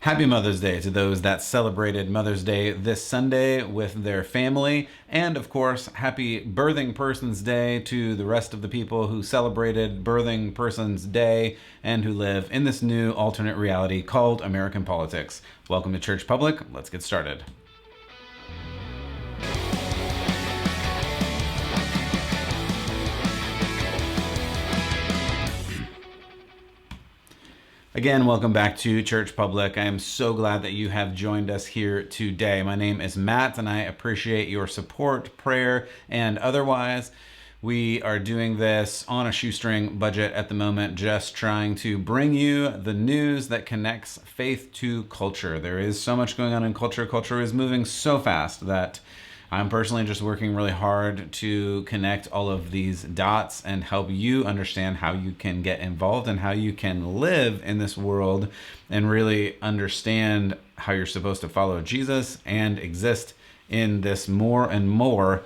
Happy Mother's Day to those that celebrated Mother's Day this Sunday with their family. And of course, happy Birthing Persons Day to the rest of the people who celebrated Birthing Persons Day and who live in this new alternate reality called American politics. Welcome to Church Public. Let's get started. Again, welcome back to Church Public. I am so glad that you have joined us here today. My name is Matt, and I appreciate your support, prayer, and otherwise. We are doing this on a shoestring budget at the moment, just trying to bring you the news that connects faith to culture. There is so much going on in culture. Culture is moving so fast that I'm personally just working really hard to connect all of these dots and help you understand how you can get involved and how you can live in this world and really understand how you're supposed to follow Jesus and exist in this more and more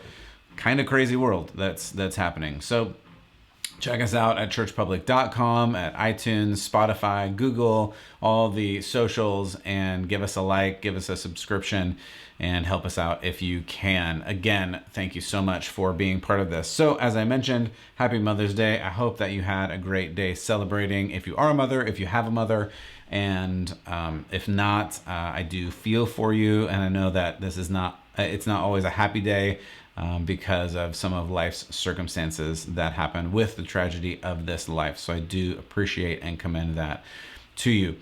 kind of crazy world that's happening. So check us out at churchpublic.com, at iTunes, Spotify, Google, all the socials, and give us a like, give us a subscription, and help us out if you can. Again, thank you so much for being part of this. So as I mentioned, happy Mother's Day. I hope that you had a great day celebrating. If you are a mother, if you have a mother, and if not, I do feel for you. And I know that this is it's not always a happy day because of some of life's circumstances that happen with the tragedy of this life. So I do appreciate and commend that to you.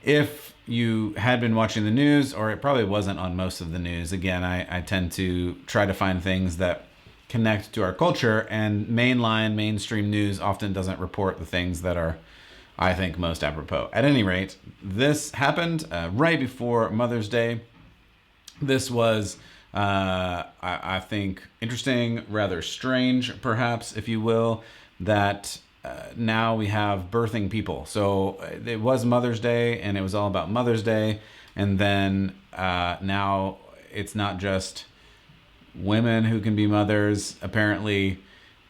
If you had been watching the news, or it probably wasn't on most of the news, again, I tend to try to find things that connect to our culture, and mainstream news often doesn't report the things that are, I think, most apropos. At any rate, this happened right before Mother's Day. This was, I think, interesting, rather strange, perhaps, if you will, that now we have birthing people. So it was Mother's Day, and it was all about Mother's Day. And then now it's not just women who can be mothers, apparently,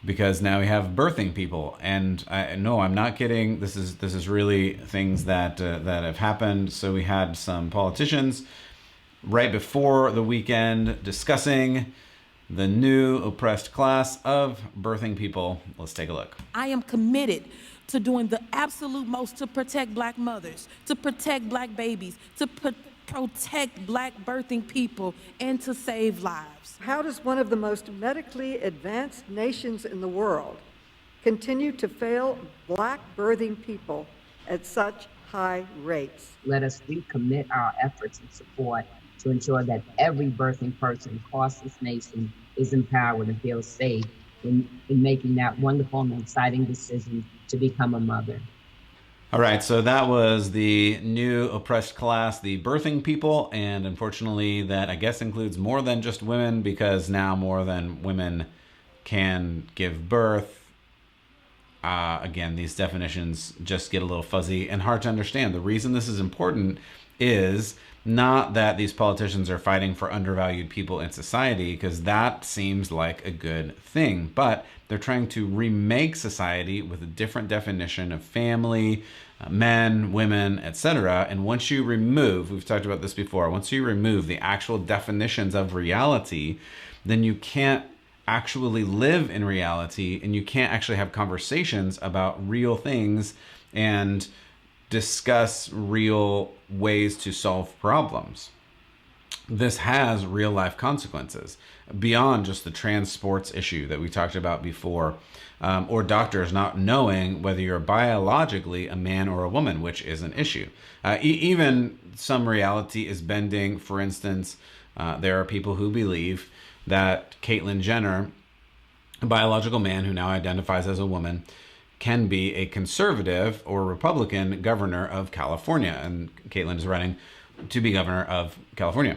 because now we have birthing people. And no, I'm not kidding. This is really things that have happened. So we had some politicians right before the weekend discussing the new oppressed class of birthing people. Let's take a look. I am committed to doing the absolute most to protect Black mothers, to protect Black babies, to protect Black birthing people, and to save lives. How does one of the most medically advanced nations in the world continue to fail Black birthing people at such high rates? Let us recommit our efforts and support to ensure that every birthing person across this nation is empowered and feels safe in making that wonderful and exciting decision to become a mother. All right, so that was the new oppressed class, the birthing people, and unfortunately that, I guess, includes more than just women, because now more than women can give birth. Again, these definitions just get a little fuzzy and hard to understand. The reason this is important is not that these politicians are fighting for undervalued people in society, because that seems like a good thing, but they're trying to remake society with a different definition of family, men, women, etc. And once you remove, we've talked about this before, once you remove the actual definitions of reality, then you can't actually live in reality, and you can't actually have conversations about real things and discuss real ways to solve problems. This has real life consequences beyond just the trans sports issue that we talked about before, or doctors not knowing whether you're biologically a man or a woman, which is an issue. Even some reality is bending. For instance, there are people who believe that Caitlyn Jenner, a biological man who now identifies as a woman, can be a conservative or Republican governor of California. And Caitlyn is running to be governor of California.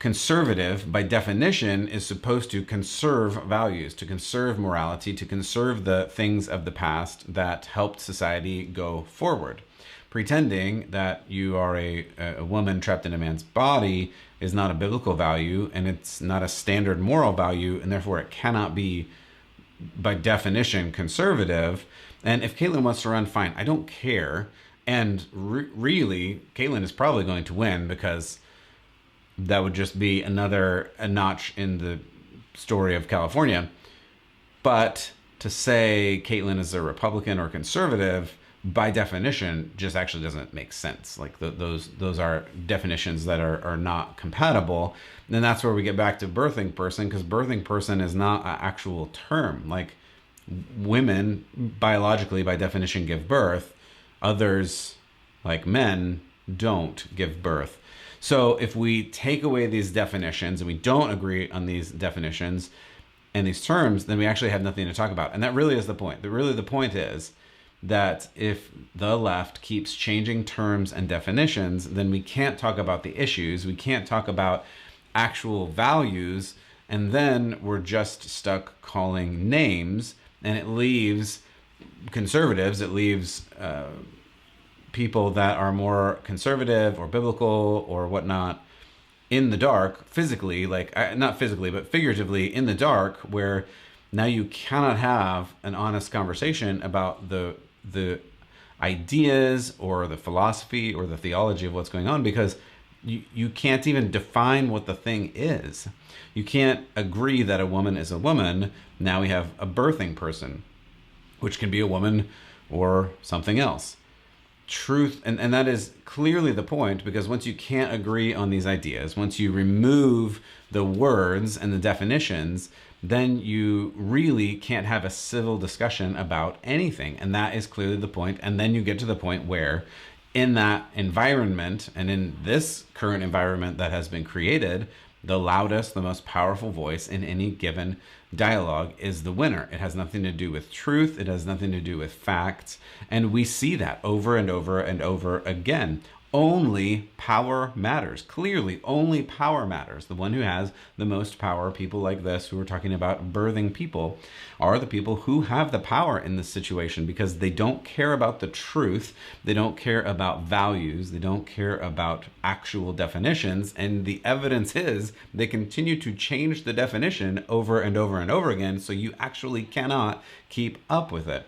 Conservative, by definition, is supposed to conserve values, to conserve morality, to conserve the things of the past that helped society go forward. Pretending that you are a woman trapped in a man's body is not a biblical value, and it's not a standard moral value, and therefore it cannot be, by definition, conservative. And if Caitlyn wants to run, fine, I don't care. And really, Caitlyn is probably going to win, because that would just be a notch in the story of California. But to say Caitlyn is a Republican or conservative, by definition, just actually doesn't make sense. Like those are definitions that are not compatible. And then that's where we get back to birthing person, because birthing person is not an actual term. Like, women biologically, by definition, give birth. Others, like men, don't give birth. So if we take away these definitions and we don't agree on these definitions and these terms, then we actually have nothing to talk about. And that really is the point. The point is that if the left keeps changing terms and definitions, then we can't talk about the issues. We can't talk about actual values. And then we're just stuck calling names, and it leaves conservatives, it leaves people that are more conservative or biblical or whatnot in the dark, physically, like not physically, but figuratively in the dark, where now you cannot have an honest conversation about the ideas or the philosophy or the theology of what's going on, because you can't even define what the thing is. You can't agree that a woman is a woman. Now we have a birthing person, which can be a woman or something else. Truth, and that is clearly the point, because once you can't agree on these ideas, once you remove the words and the definitions, then you really can't have a civil discussion about anything. And that is clearly the point. And then you get to the point where, in that environment, and in this current environment that has been created, the loudest, the most powerful voice in any given dialogue is the winner. It has nothing to do with truth. It has nothing to do with facts. And we see that over and over and over again. Only power matters. Clearly, only power matters. The one who has the most power, people like this, who are talking about birthing people, are the people who have the power in this situation, because they don't care about the truth. They don't care about values. They don't care about actual definitions. And the evidence is they continue to change the definition over and over and over again, so you actually cannot keep up with it.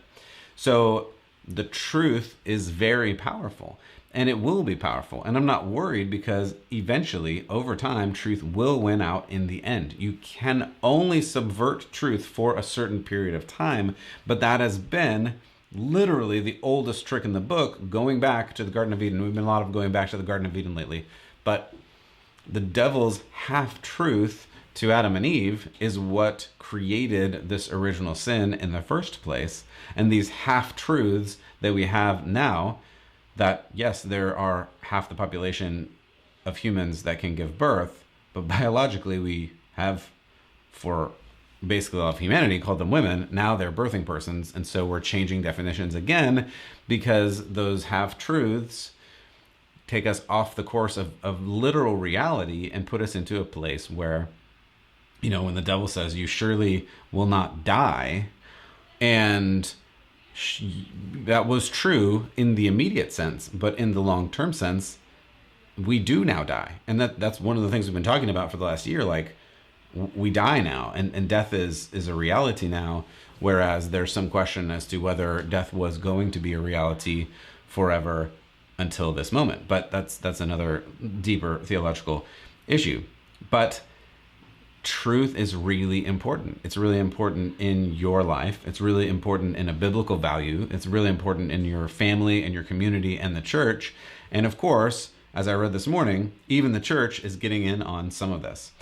So the truth is very powerful. And it will be powerful. And I'm not worried, because eventually, over time, truth will win out in the end. You can only subvert truth for a certain period of time, but that has been literally the oldest trick in the book, going back to the Garden of Eden. We've been a lot of going back to the Garden of Eden lately. But the devil's half-truth to Adam and Eve is what created this original sin in the first place. And these half-truths that we have now, that yes, there are half the population of humans that can give birth, but biologically we have, for basically all of humanity, called them women. Now they're birthing persons. And so we're changing definitions again, because those half-truths take us off the course of literal reality and put us into a place where, you know, when the devil says, you surely will not die, and that was true in the immediate sense, but in the long-term sense, we do now die. And that's one of the things we've been talking about for the last year. Like, we die now, and death is a reality now, whereas there's some question as to whether death was going to be a reality forever until this moment. But that's another deeper theological issue. But truth is really important. It's really important in your life. It's really important in a biblical value. It's really important in your family and your community and the church. And of course, as I read this morning, even the church is getting in on some of this.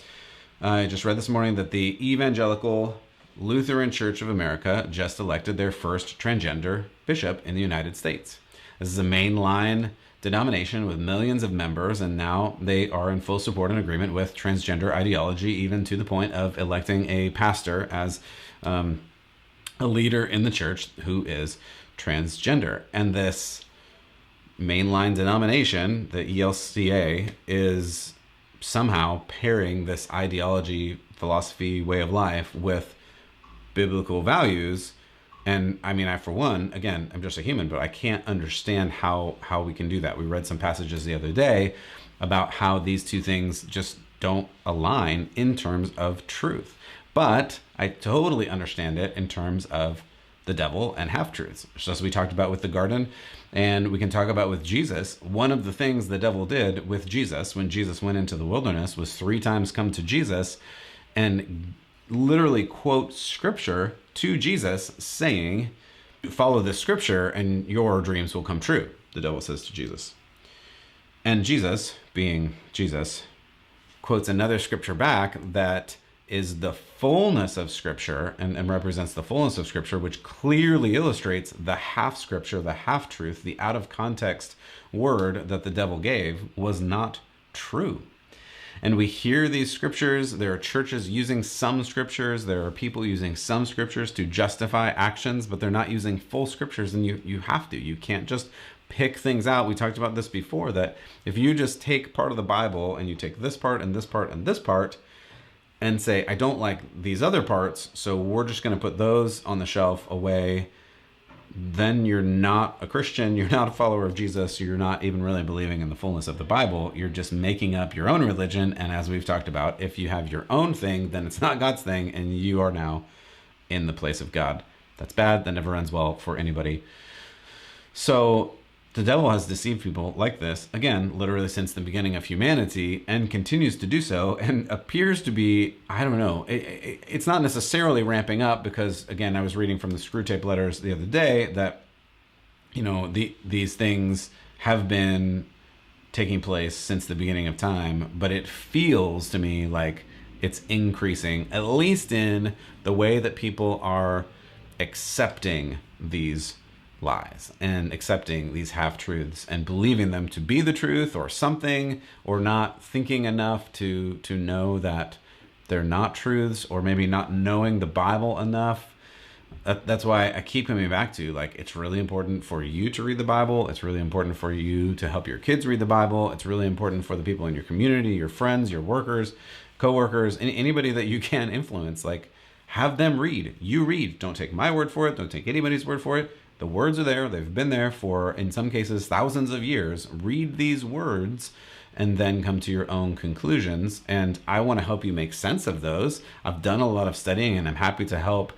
I just read this morning that the Evangelical Lutheran Church of America just elected their first transgender bishop in the United States. This is a mainline denomination with millions of members, and now they are in full support and agreement with transgender ideology, even to the point of electing a pastor as a leader in the church who is transgender. And this mainline denomination, the ELCA, is somehow pairing this ideology, philosophy, way of life with biblical values. And I mean, I, for one, again, I'm just a human, but I can't understand how we can do that. We read some passages the other day about how these two things just don't align in terms of truth. But I totally understand it in terms of the devil and half-truths. Just as we talked about with the garden, And we can talk about with Jesus, one of the things the devil did with Jesus when Jesus went into the wilderness was 3 times come to Jesus and literally quote scripture to Jesus saying, follow this scripture and your dreams will come true, the devil says to Jesus. And Jesus, being Jesus, quotes another scripture back that is the fullness of scripture and represents the fullness of scripture, which clearly illustrates the half scripture, the half truth, the out of context word that the devil gave was not true. And we hear these scriptures. There are churches using some scriptures. There are people using some scriptures to justify actions, but they're not using full scriptures. And you have to. You can't just pick things out. We talked about this before, that if you just take part of the Bible and you take this part and this part and this part and say, I don't like these other parts, so we're just going to put those on the shelf away, then you're not a Christian, you're not a follower of Jesus, you're not even really believing in the fullness of the Bible, you're just making up your own religion. And as we've talked about, if you have your own thing, then it's not God's thing, and you are now in the place of God. That's bad, that never ends well for anybody. So the devil has deceived people like this, again, literally since the beginning of humanity, and continues to do so, and appears to be, I don't know, it's not necessarily ramping up, because, again, I was reading from the Screwtape Letters the other day that, these things have been taking place since the beginning of time, but it feels to me like it's increasing, at least in the way that people are accepting these lies and accepting these half-truths and believing them to be the truth or something, or not thinking enough to know that they're not truths, or maybe not knowing the Bible enough. That's why I keep coming back to, like, it's really important for you to read the Bible. It's really important for you to help your kids read the Bible. It's really important for the people in your community, your friends, your workers, co-workers, anybody that you can influence. Like, have them read. You read. Don't take my word for it. Don't take anybody's word for it. The words are there. They've been there for, in some cases, thousands of years. Read these words and then come to your own conclusions. And I want to help you make sense of those. I've done a lot of studying and I'm happy to help.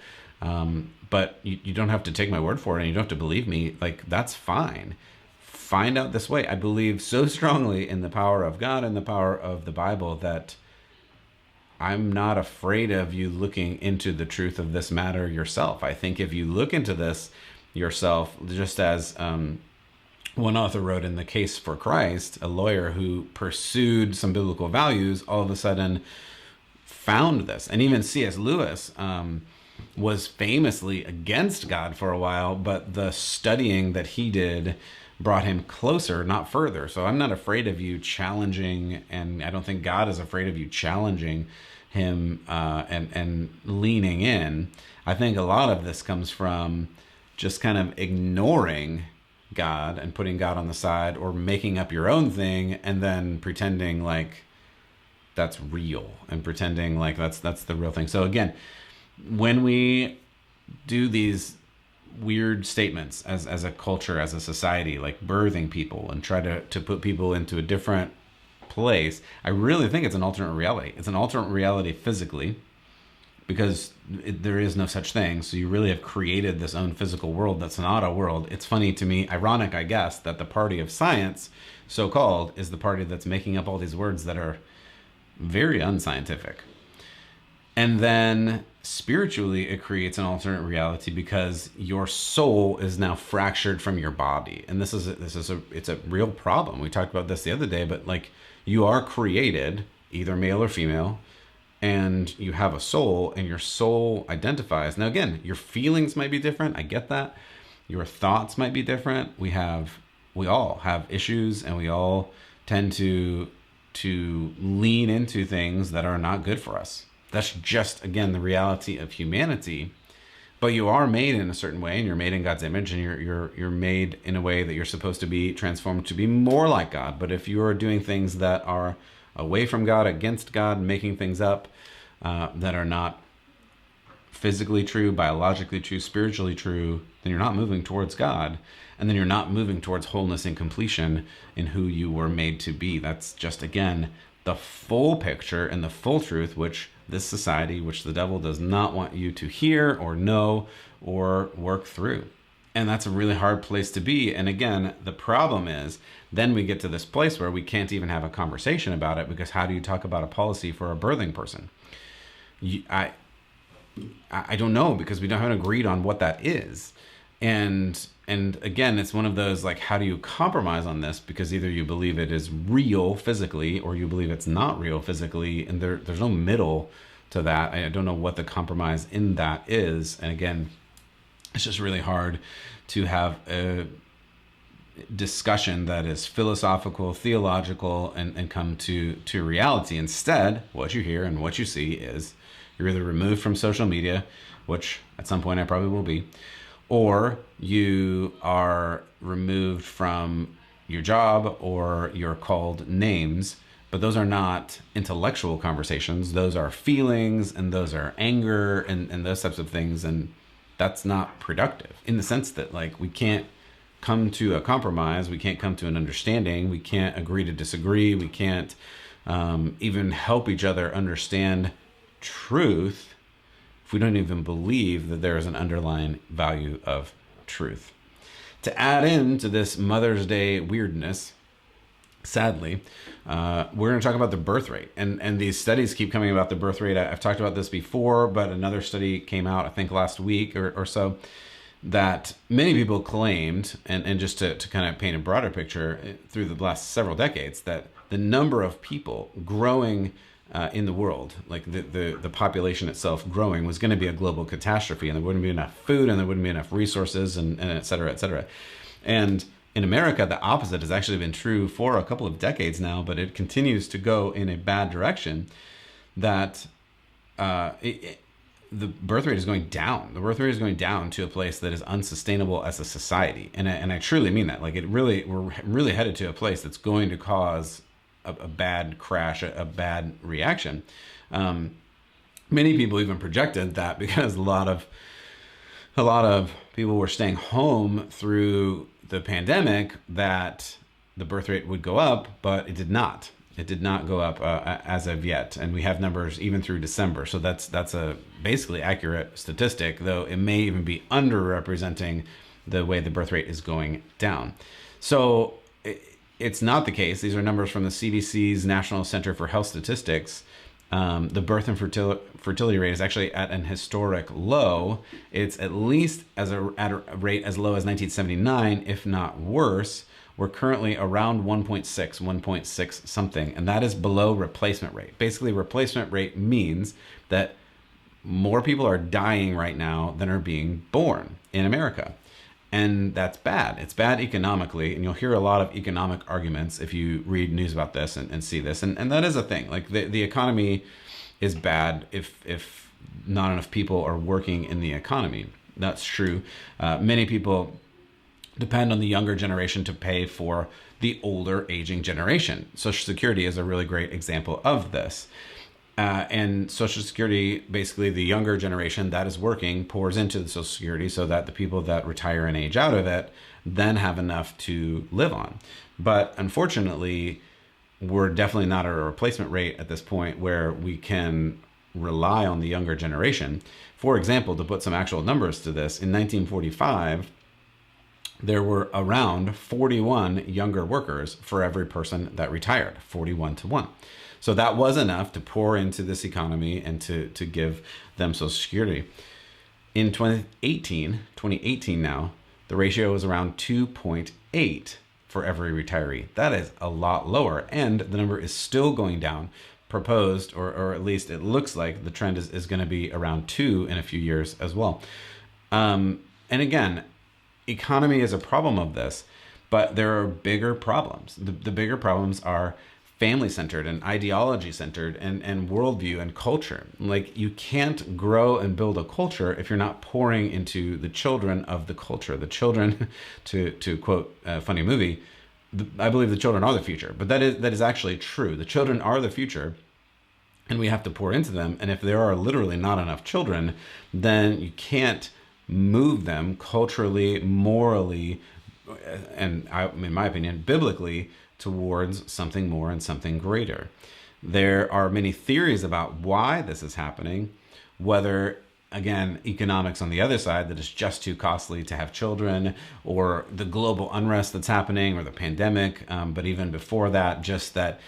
But you don't have to take my word for it, and you don't have to believe me. Like, that's fine. Find out this way. I believe so strongly in the power of God and the power of the Bible that I'm not afraid of you looking into the truth of this matter yourself. I think if you look into this yourself, just as one author wrote in The Case for Christ, a lawyer who pursued some biblical values, all of a sudden found this. And even C.S. Lewis was famously against God for a while, but the studying that he did brought him closer, not further. So I'm not afraid of you challenging, and I don't think God is afraid of you challenging him and leaning in. I think a lot of this comes from just kind of ignoring God and putting God on the side, or making up your own thing and then pretending like that's real and pretending like that's the real thing. So again, when we do these weird statements as a culture, as a society, like birthing people and try to put people into a different place, I really think it's an alternate reality. It's an alternate reality physically, because there is no such thing. So you really have created this own physical world that's not a world. It's funny to me, ironic, I guess, that the party of science, so-called, is the party that's making up all these words that are very unscientific. And then spiritually, it creates an alternate reality because your soul is now fractured from your body. And it's a real problem. We talked about this the other day, but like, you are created either male or female, and you have a soul, and your soul identifies. Now, again, your feelings might be different. I get that. Your thoughts might be different. We all have issues, and we all tend to lean into things that are not good for us. That's just, again, the reality of humanity. But you are made in a certain way, and you're made in God's image, and you're made in a way that you're supposed to be transformed to be more like God. But if you are doing things that are away from God, against God, making things up that are not physically true, biologically true, spiritually true, then you're not moving towards God. And then you're not moving towards wholeness and completion in who you were made to be. That's just, again, the full picture and the full truth, which this society, which the devil does not want you to hear or know or work through. And that's a really hard place to be. And again, the problem is then we get to this place where we can't even have a conversation about it, because how do you talk about a policy for a birthing person? I don't know, because we haven't agreed on what that is. And again, it's one of those, like, how do you compromise on this? Because either you believe it is real physically or you believe it's not real physically, and there's no middle to that. I don't know what the compromise in that is. And again, it's just really hard to have a discussion that is philosophical, theological, and come to reality. Instead, what you hear and what you see is you're either removed from social media, which at some point I probably will be, or you are removed from your job, or you're called names. But those are not intellectual conversations. Those are feelings, and those are anger, and those types of things. And that's not productive, in the sense that, like, we can't come to a compromise. We can't come to an understanding. We can't agree to disagree. We can't even help each other understand truth if we don't even believe that there is an underlying value of truth. To add into this Mother's Day weirdness, sadly, we're going to talk about the birth rate. And these studies keep coming about the birth rate. I've talked about this before, but another study came out, I think last week or so, that many people claimed, and just to kind of paint a broader picture, through the last several decades, that the number of people growing in the world, like the population itself growing, was going to be a global catastrophe, and there wouldn't be enough food, and there wouldn't be enough resources, and et cetera, et cetera. And in America, the opposite has actually been true for a couple of decades now, but it continues to go in a bad direction. That the birth rate is going down. The birth rate is going down to a place that is unsustainable as a society, and I truly mean that. Like, we're really headed to a place that's going to cause a bad crash, a bad reaction. Many people even projected that, because a lot of people were staying home through the pandemic, that the birth rate would go up, but it did not. It did not go up as of yet, and we have numbers even through December. So that's a basically accurate statistic, though it may even be underrepresenting the way the birth rate is going down. So it's not the case. These are numbers from the CDC's National Center for Health Statistics. The birth and fertility rate is actually at an historic low. It's at least at a rate as low as 1979, if not worse. We're currently around 1.6 something, and that is below replacement rate. Basically, replacement rate means that more people are dying right now than are being born in America. And that's bad. It's bad economically, and you'll hear a lot of economic arguments if you read news about this and see this. And that is a thing. Like, the economy is bad if not enough people are working in the economy. That's true. Many people depend on the younger generation to pay for the older aging generation. Social Security is a really great example of this. And Social Security, basically the younger generation that is working pours into the Social Security so that the people that retire and age out of it then have enough to live on. But unfortunately, we're definitely not at a replacement rate at this point where we can rely on the younger generation. For example, to put some actual numbers to this, in 1945, there were around 41 younger workers for every person that retired, 41 to 1. So that was enough to pour into this economy and to give them Social Security. In 2018 now, the ratio was around 2.8 for every retiree. That is a lot lower, and the number is still going down. Proposed, or at least it looks like the trend is going to be around 2 in a few years as well. And again, economy is a problem of this, but there are bigger problems. The bigger problems are family-centered and ideology-centered and worldview and culture. Like, you can't grow and build a culture if you're not pouring into the children of the culture. The children, to quote a funny movie, I believe the children are the future, but that is actually true. The children are the future, and we have to pour into them. And if there are literally not enough children, then you can't move them culturally, morally, and in my opinion, biblically, towards something more and something greater. There are many theories about why this is happening, whether again, economics on the other side, that it's just too costly to have children, or the global unrest that's happening, or the pandemic. But even before that, just that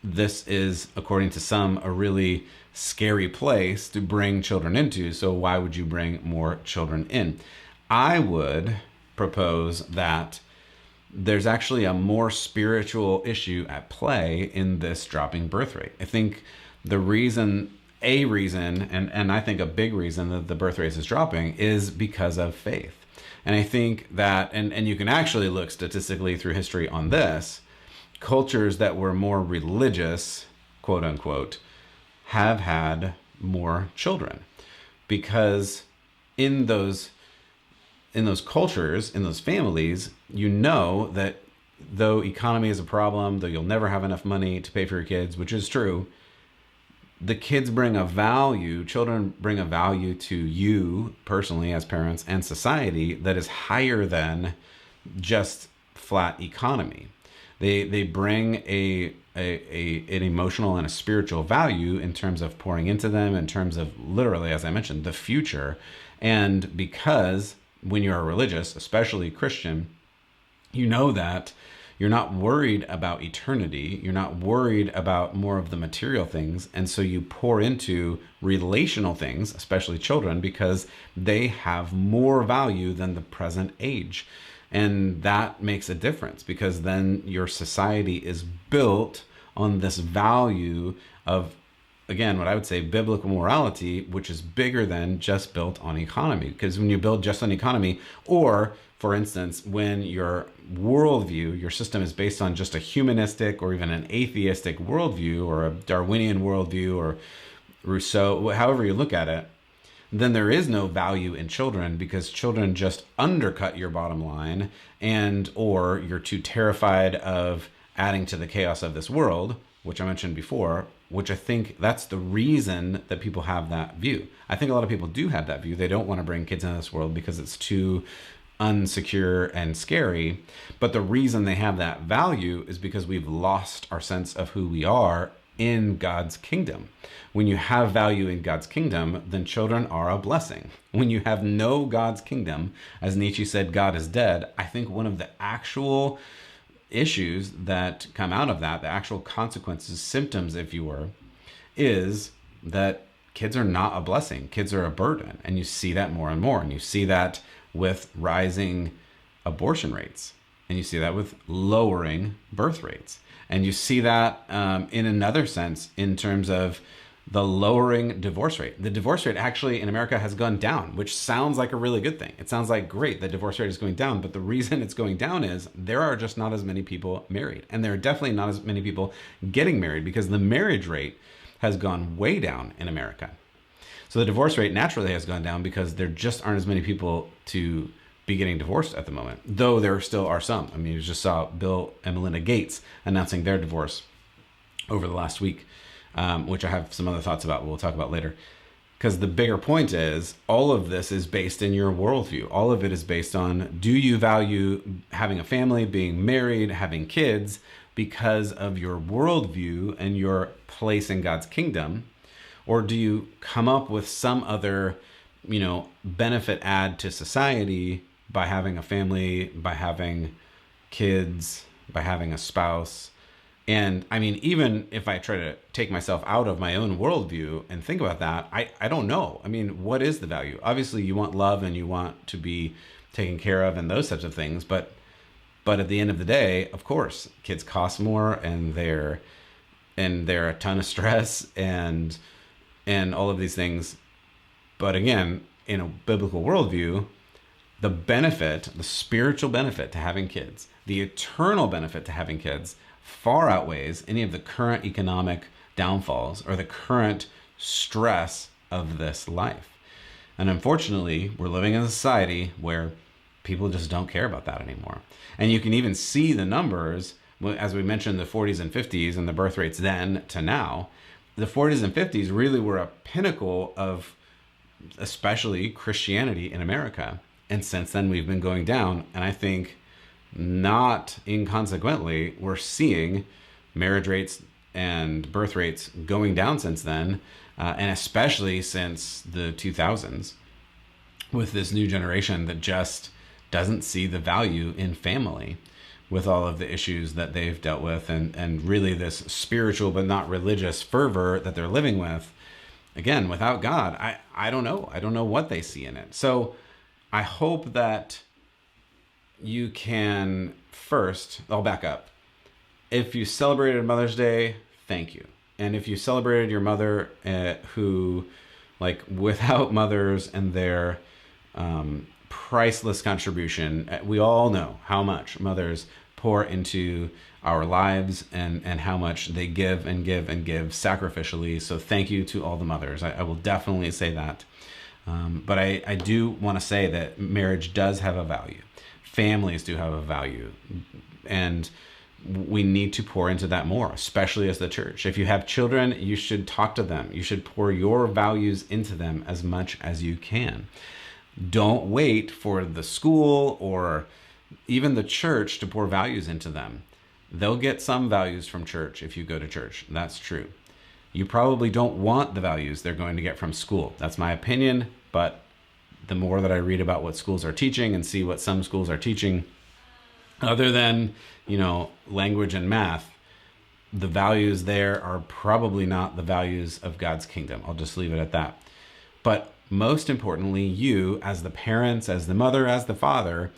this is, according to some, a really scary place to bring children into. So why would you bring more children in? I would propose that there's actually a more spiritual issue at play in this dropping birth rate. I think the reason, and I think a big reason that the birth rate is dropping is because of faith. And I think that, and you can actually look statistically through history on this, cultures that were more religious, quote unquote, have had more children, because in those cultures, in those families, you know that though economy is a problem, though you'll never have enough money to pay for your kids, which is true, the kids bring a value, children bring a value to you personally as parents and society that is higher than just flat economy. They bring an emotional and a spiritual value in terms of pouring into them, in terms of literally, as I mentioned, the future. And because when you're religious, especially Christian, you know that you're not worried about eternity. You're not worried about more of the material things. And so you pour into relational things, especially children, because they have more value than the present age. And that makes a difference, because then your society is built on this value of, again, what I would say biblical morality, which is bigger than just built on economy. Because when you build just on economy, or for instance, when your worldview, your system is based on just a humanistic or even an atheistic worldview, or a Darwinian worldview, or Rousseau, however you look at it, then there is no value in children, because children just undercut your bottom line, and or you're too terrified of adding to the chaos of this world, which I mentioned before, which I think that's the reason that people have that view. I think a lot of people do have that view. They don't want to bring kids into this world because it's too unsecure and scary. But the reason they have that value is because we've lost our sense of who we are in God's kingdom. When you have value in God's kingdom, then children are a blessing. When you have no God's kingdom, as Nietzsche said, God is dead, I think one of the actual issues that come out of that, the actual consequences, symptoms, if you were, is that kids are not a blessing. Kids are a burden. And you see that more and more. And you see that with rising abortion rates. And you see that with lowering birth rates. And you see that in another sense in terms of the lowering divorce rate. The divorce rate actually in America has gone down, which sounds like a really good thing. It sounds like great, the divorce rate is going down. But the reason it's going down is there are just not as many people married. And there are definitely not as many people getting married, because the marriage rate has gone way down in America. So the divorce rate naturally has gone down because there just aren't as many people to be getting divorced at the moment, though there still are some. I mean, you just saw Bill and Melinda Gates announcing their divorce over the last week, which I have some other thoughts about, we'll talk about later. Because the bigger point is, all of this is based in your worldview. All of it is based on, do you value having a family, being married, having kids, because of your worldview and your place in God's kingdom? Or do you come up with some other, benefit add to society by having a family, by having kids, by having a spouse? And I mean, even if I try to take myself out of my own worldview and think about that, I don't know. I mean, what is the value? Obviously, you want love and you want to be taken care of and those types of things. But at the end of the day, of course, kids cost more, and they're a ton of stress and all of these things. But again, in a biblical worldview, the benefit, the spiritual benefit to having kids, the eternal benefit to having kids far outweighs any of the current economic downfalls or the current stress of this life. And unfortunately, we're living in a society where people just don't care about that anymore. And you can even see the numbers, as we mentioned, the 40s and 50s and the birth rates then to now. The 40s and 50s really were a pinnacle of especially Christianity in America. And since then, we've been going down. And I think not inconsequently, we're seeing marriage rates and birth rates going down since then, and especially since the 2000s, with this new generation that just doesn't see the value in family, with all of the issues that they've dealt with, and really this spiritual but not religious fervor that they're living with. Again, without God, I don't know. I don't know what they see in it. So I hope that you can first, I'll back up. If you celebrated Mother's Day, thank you. And if you celebrated your mother, who, like, without mothers and their priceless contribution, we all know how much mothers pour into our lives, and how much they give and give and give sacrificially. So thank you to all the mothers. I will definitely say that. But I do want to say that marriage does have a value. Families do have a value. And we need to pour into that more, especially as the church. If you have children, you should talk to them. You should pour your values into them as much as you can. Don't wait for the school or even the church to pour values into them. They'll get some values from church if you go to church. That's true. You probably don't want the values they're going to get from school. That's my opinion, but the more that I read about what schools are teaching and see what some schools are teaching, other than, language and math, the values there are probably not the values of God's kingdom. I'll just leave it at that. But most importantly, you, as the parents, as the mother, as the father,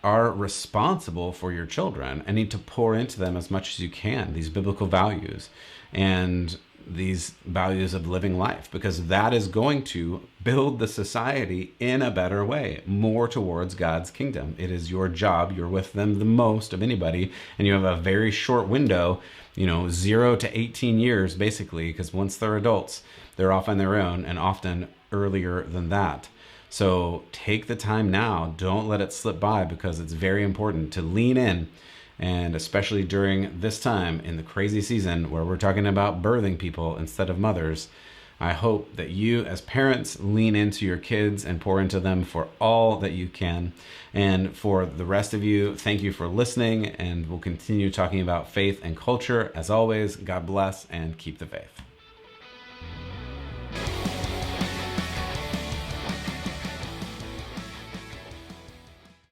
are responsible for your children and need to pour into them as much as you can, these biblical values and these values of living life, because that is going to build the society in a better way, more towards God's kingdom. It is your job. You're with them the most of anybody, and you have a very short window, 0 to 18 years, basically, because once they're adults, they're off on their own, and often earlier than that. So take the time now. Don't let it slip by, because it's very important to lean in. And especially during this time in the crazy season where we're talking about birthing people instead of mothers, I hope that you as parents lean into your kids and pour into them for all that you can. And for the rest of you, thank you for listening, and we'll continue talking about faith and culture. As always, God bless and keep the faith.